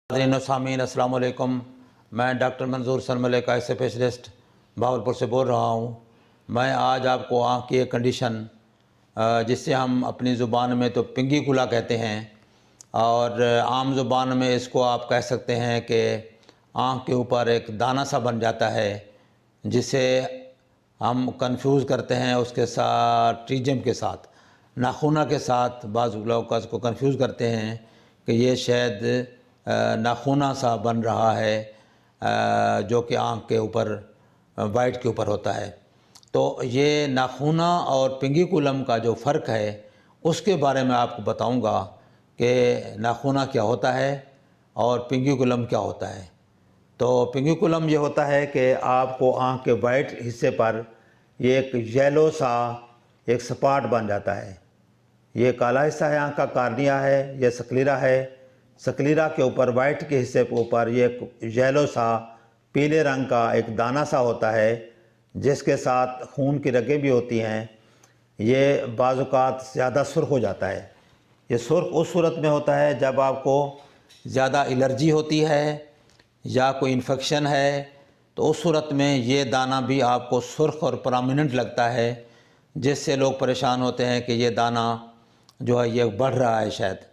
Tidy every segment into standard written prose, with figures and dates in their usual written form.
नाज़रीन व सामीन अस्सलाम वालेकुम। मैं डॉक्टर मंजूर सरमले का स्पेशलिस्ट भावलपुर से बोल रहा हूँ। मैं आज आपको आँख की एक कंडीशन जिससे हम अपनी ज़ुबान में तो पिंगी कुला कहते हैं और आम ज़ुबान में इसको आप कह सकते हैं कि आँख के ऊपर एक दाना सा बन जाता है, जिसे हम कंफ्यूज करते हैं उसके साथ ट्रीजम के साथ, नाखूना के साथ। बाज़ लोग को कंफ्यूज करते हैं कि ये शायद नाखूना सा बन रहा है जो कि आँख के ऊपर वाइट के ऊपर होता है। तो ये नाखूना और पिंगिकुलम का जो फ़र्क है उसके बारे में आपको बताऊंगा कि नाखूना क्या होता है और पिंगिकुलम क्या होता है। तो पिंगिकुलम ये होता है कि आपको आँख के वाइट हिस्से पर ये एक येलो सा एक स्पॉट बन जाता है। ये काला हिस्सा है, आँख का कार्निया है, ये स्क्लेरा है। स्क्लेरा के ऊपर वाइट के हिस्से के ऊपर ये येलो सा पीले रंग का एक दाना सा होता है, जिसके साथ खून की रगें भी होती हैं। ये बाज़ औक़ात ज़्यादा सुर्ख हो जाता है। ये सुर्ख उस सूरत में होता है जब आपको ज़्यादा एलर्जी होती है या कोई इन्फेक्शन है, तो उस सूरत में ये दाना भी आपको सुर्ख और प्रोमिनेंट लगता है, जिससे लोग परेशान होते हैं कि ये दाना जो है ये बढ़ रहा है शायद।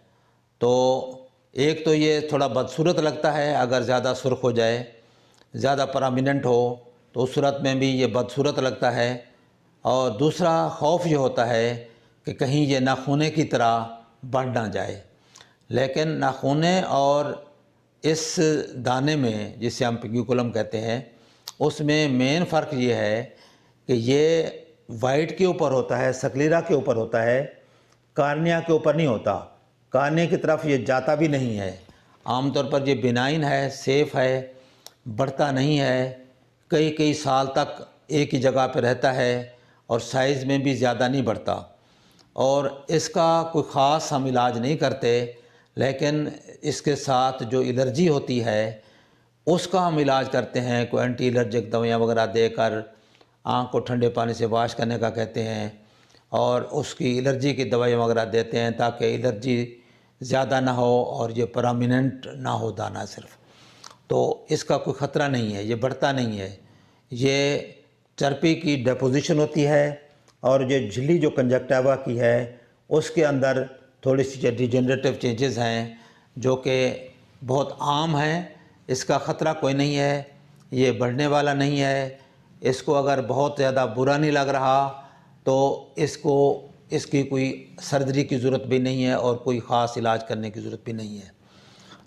तो एक तो ये थोड़ा बदसूरत लगता है अगर ज़्यादा सुर्ख हो जाए, ज़्यादा प्रोमिनेंट हो तो उस सूरत में भी ये बदसूरत लगता है। और दूसरा खौफ ये होता है कि कहीं ये नाखूने की तरह बढ़ ना जाए। लेकिन नाखूने और इस दाने में जिसे हम पिंगिकुलम कहते हैं, उसमें मेन फ़र्क ये है कि ये वाइट के ऊपर होता है, स्क्लेरा के ऊपर होता है, कार्निया के ऊपर नहीं होता। कार्निया की तरफ ये जाता भी नहीं है। आमतौर पर ये बिनाइन है, सेफ़ है, बढ़ता नहीं है, कई कई साल तक एक ही जगह पर रहता है और साइज़ में भी ज़्यादा नहीं बढ़ता। और इसका कोई ख़ास हम इलाज नहीं करते, लेकिन इसके साथ जो एलर्जी होती है उसका हम इलाज करते हैं। कोई एंटी एलर्जिक दवाइयाँ वगैरह देकर आँख को ठंडे पानी से वॉश करने का कहते हैं और उसकी एलर्जी की दवाई वगैरह देते हैं ताकि एलर्जी ज़्यादा ना हो और ये परमानेंट ना हो दाना सिर्फ। तो इसका कोई ख़तरा नहीं है, ये बढ़ता नहीं है। ये चर्बी की डिपोजिशन होती है और ये झिल्ली जो कंजक्टिवा की है उसके अंदर थोड़ी सी डिजेनरेटिव चेंजेस हैं जो कि बहुत आम हैं। इसका ख़तरा कोई नहीं है, ये बढ़ने वाला नहीं है। इसको अगर बहुत ज़्यादा बुरा नहीं लग रहा तो इसकी कोई सर्जरी की ज़रूरत भी नहीं है और कोई ख़ास इलाज करने की ज़रूरत भी नहीं है।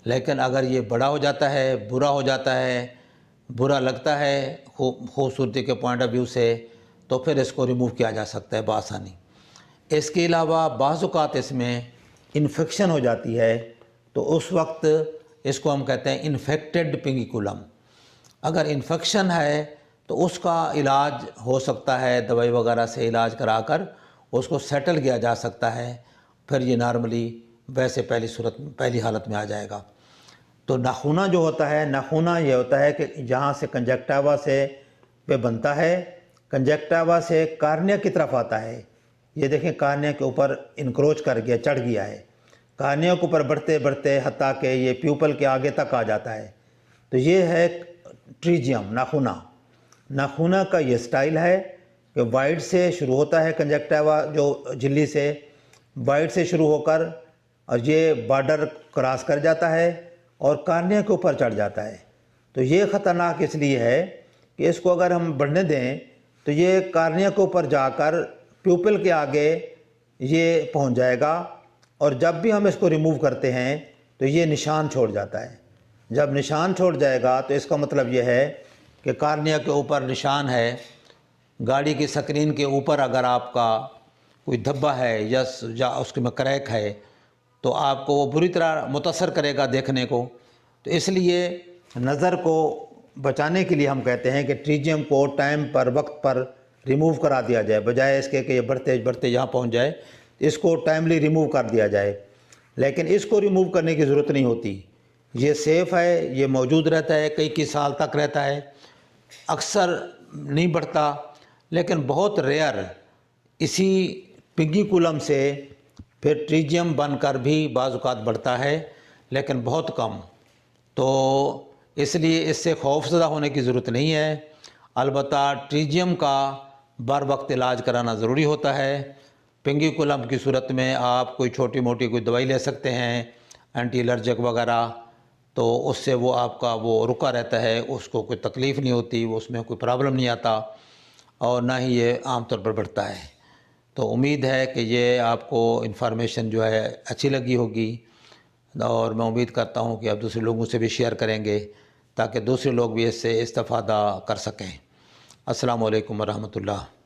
लेकिन अगर ये बड़ा हो जाता है, बुरा हो जाता है, बुरा लगता है खूबसूरती के पॉइंट ऑफ व्यू से, तो फिर इसको रिमूव किया जा सकता है बआसानी। इसके अलावा बाज़ औक़ात इसमें इन्फेक्शन हो जाती है, तो उस वक्त इसको हम कहते हैं इन्फेक्टेड पिंगिकुलम। अगर इन्फेक्शन है तो उसका इलाज हो सकता है, दवाई वगैरह से इलाज कराकर उसको सेटल किया जा सकता है, फिर ये नॉर्मली वैसे पहली हालत में आ जाएगा। तो नाखूना जो होता है, नाखूना ये होता है कि जहाँ से कंजक्टिवा से पे बनता है, कंजक्टिवा से कार्निया की तरफ आता है। ये देखें कार्निया के ऊपर इंक्रोच कर गया, चढ़ गया है। कार्निया के ऊपर बढ़ते बढ़ते हत्ता के ये प्यूपल के आगे तक आ जाता है। तो ये है ट्रीजियम, नाखूना। नाखूना का ये स्टाइल है कि वाइट से शुरू होता है, कंजक्टिवा जो झिल्ली से वाइट से शुरू होकर और ये बॉर्डर क्रॉस कर जाता है और कार्निया के ऊपर चढ़ जाता है। तो ये ख़तरनाक इसलिए है कि इसको अगर हम बढ़ने दें तो ये कार्निया के ऊपर जाकर प्यूपल के आगे ये पहुंच जाएगा और जब भी हम इसको रिमूव करते हैं तो ये निशान छोड़ जाता है। जब निशान छोड़ जाएगा तो इसका मतलब ये है कि कार्निया के ऊपर निशान है। गाड़ी की स्क्रीन के ऊपर अगर आपका कोई धब्बा है या उसके में क्रैक है तो आपको वो बुरी तरह मुतासर करेगा देखने को। तो इसलिए नज़र को बचाने के लिए हम कहते हैं कि ट्रीजियम को टाइम पर, वक्त पर रिमूव करा दिया जाए, बजाय इसके कि ये बढ़ते बढ़ते यहाँ पहुँच जाए। इसको टाइमली रिमूव कर दिया जाए। लेकिन इसको रिमूव करने की ज़रूरत नहीं होती, ये सेफ़ है, ये मौजूद रहता है, कई साल तक रहता है, अक्सर नहीं बढ़ता। लेकिन बहुत रेयर इसी पिंगिकुलम से फिर ट्रीजियम बनकर भी बाज़ औक़ात बढ़ता है, लेकिन बहुत कम। تو اس لیے اس سے خوف زدہ ہونے کی ضرورت نہیں ہے۔ البتہ ٹریجیم کا بر وقت علاج کرانا ضروری ہوتا ہے۔ پنگیکولم کی صورت میں آپ کوئی چھوٹی موٹی کوئی دوائی لے سکتے ہیں، اینٹی الرجک وغیرہ، تو اس سے وہ آپ کا وہ رکا رہتا ہے، اس کو کوئی تکلیف نہیں ہوتی، اس میں کوئی پرابلم نہیں آتا، اور نہ ہی یہ عام طور پر بڑھتا ہے۔ تو امید ہے کہ یہ آپ کو انفارمیشن جو ہے اچھی لگی ہوگی، اور میں امید کرتا ہوں کہ آپ دوسرے لوگوں سے بھی شیئر کریں گے تاکہ دوسرے لوگ بھی اس سے استفادہ کر سکیں۔ السلام علیکم ورحمۃ اللہ۔